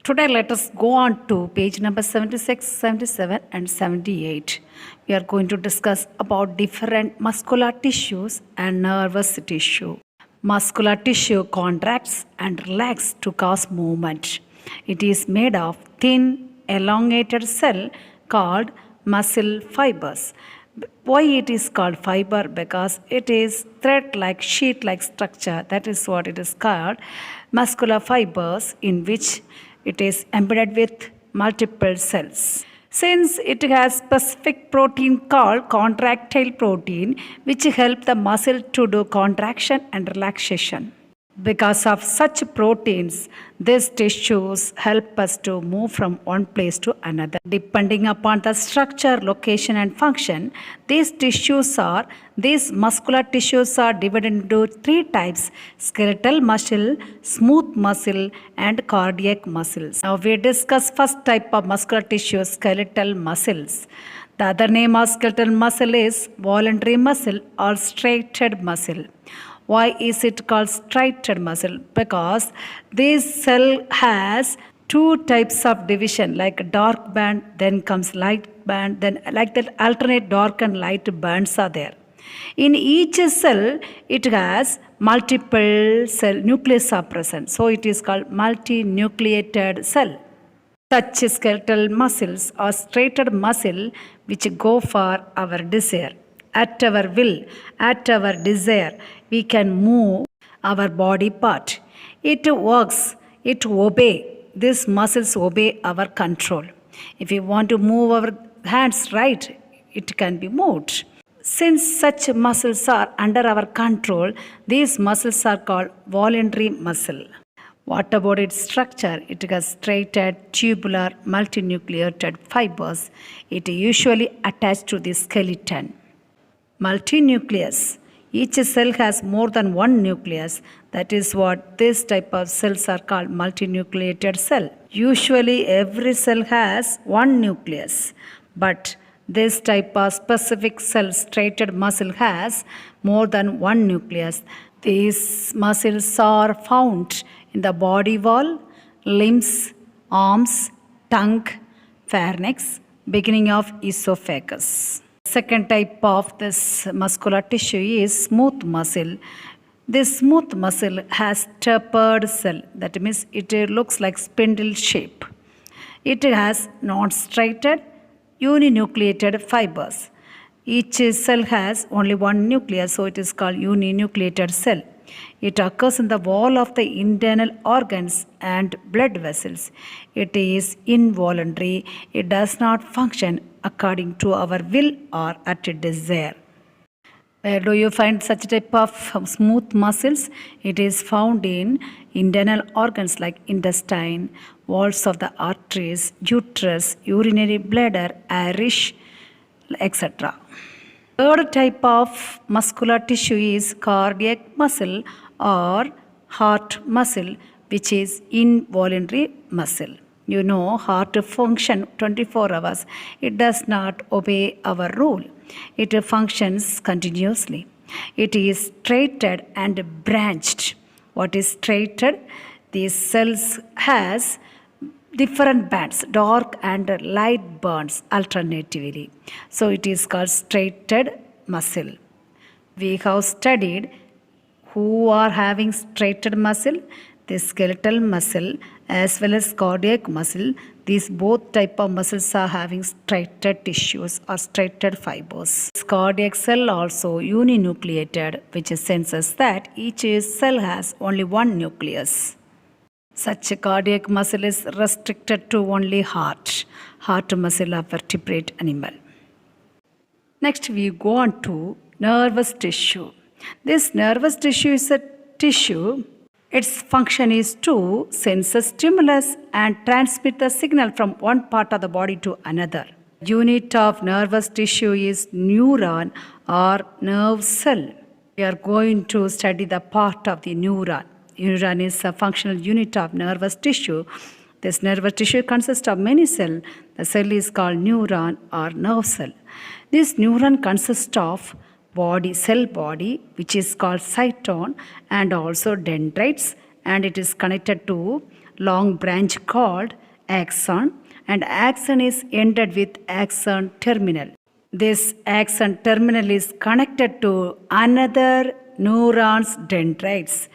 Today, let us go on to page number 76, 77, and 78. We are going to discuss about different muscular tissues and nervous tissue. Muscular tissue contracts and relaxes to cause movement. It is made of thin, elongated cell called muscle fibers. Why it is called fiber? Because it is thread-like, sheet-like structure. That is what it is called. Muscular fibers in which it is embedded with multiple cells. Since it has specific protein called contractile protein, which help the muscle to do contraction and relaxation. Because of such proteins, these tissues help us to move from one place to another. Depending upon the structure, location, and function, these muscular tissues are divided into three types: skeletal muscle, smooth muscle, and cardiac muscles. Now we discuss first type of muscular tissue, skeletal muscles. The other name of skeletal muscle is voluntary muscle or striated muscle. Why is it called striated muscle? Because this cell has two types of division, like dark band, then comes light band, then like that alternate dark and light bands are there. In each cell, it has multiple cell nucleus are present. So it is called multinucleated cell. Such skeletal muscles are striated muscle which go for our desire. At our will, at our desire, we can move our body part. It works, it obey. These muscles obey our control. If we want to move our hands right, it can be moved. Since such muscles are under our control, these muscles are called voluntary muscle. What about its structure? It has striated, tubular, multinucleated fibers. It usually attached to the skeleton. Multinucleus. Each cell has more than one nucleus. That is what this type of cells are called, multinucleated cell. Usually every cell has one nucleus, but this type of specific cell, striated muscle, has more than one nucleus. These muscles are found in the body wall, limbs, arms, tongue, pharynx, beginning of esophagus. Second type of this muscular tissue is smooth muscle. This smooth muscle has tapered cell. That means it looks like spindle shape. It has non-striated, uninucleated fibers. Each cell has only one nucleus, so it is called uninucleated cell. It occurs in the wall of the internal organs and blood vessels. It is involuntary. It does not function according to our will or at desire. Where do you find such type of smooth muscles? It is found in internal organs like intestine, walls of the arteries, uterus, urinary bladder, iris, etc. Third type of muscular tissue is cardiac muscle or heart muscle, which is involuntary muscle. You know, heart function 24 hours. It does not obey our rule. It functions continuously. It is striated and branched. What is striated? These cells has different bands, dark and light bands alternatively. So it is called striated muscle. We have studied who are having striated muscle, the skeletal muscle as well as cardiac muscle. These both type of muscles are having striated tissues or striated fibers. This cardiac cell also uninucleated, which senses that each cell has only one nucleus. Such a cardiac muscle is restricted to only heart muscle of vertebrate animal. Next we go on to nervous tissue. This nervous tissue is a tissue. Its function is to sense a stimulus and transmit the signal from one part of the body to another. Unit of nervous tissue is neuron or nerve cell. We are going to study the part of the neuron. Neuron is a functional unit of nervous tissue. This nervous tissue consists of many cells. The cell is called neuron or nerve cell. This neuron consists of cell body, which is called cytosol, and also dendrites, and it is connected to long branch called axon, and axon is ended with axon terminal. This axon terminal is connected to another neuron's dendrites.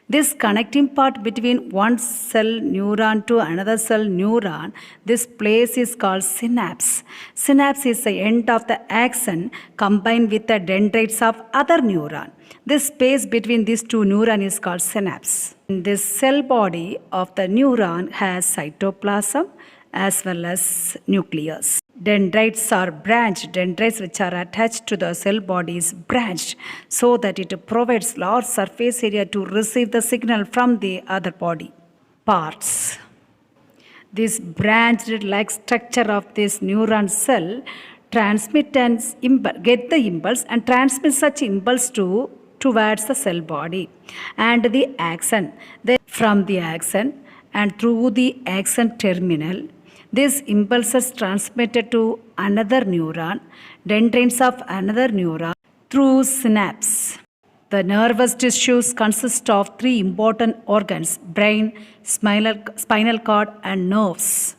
This connecting part between one cell neuron to another cell neuron, this place is called synapse. Synapse is the end of the axon combined with the dendrites of other neuron. This space between these two neurons is called synapse. This cell body of the neuron has cytoplasm as well as nucleus. Dendrites are branched. Dendrites which are attached to the cell body is branched so that it provides large surface area to receive the signal from the other body parts. This branched like structure of this neuron cell transmit and get the impulse and transmit such impulse towards the cell body and the axon. Then from the axon and through the axon terminal, this impulse is transmitted to another neuron, dendrites of another neuron through synapse. The nervous tissues consist of three important organs: brain, spinal cord, and nerves.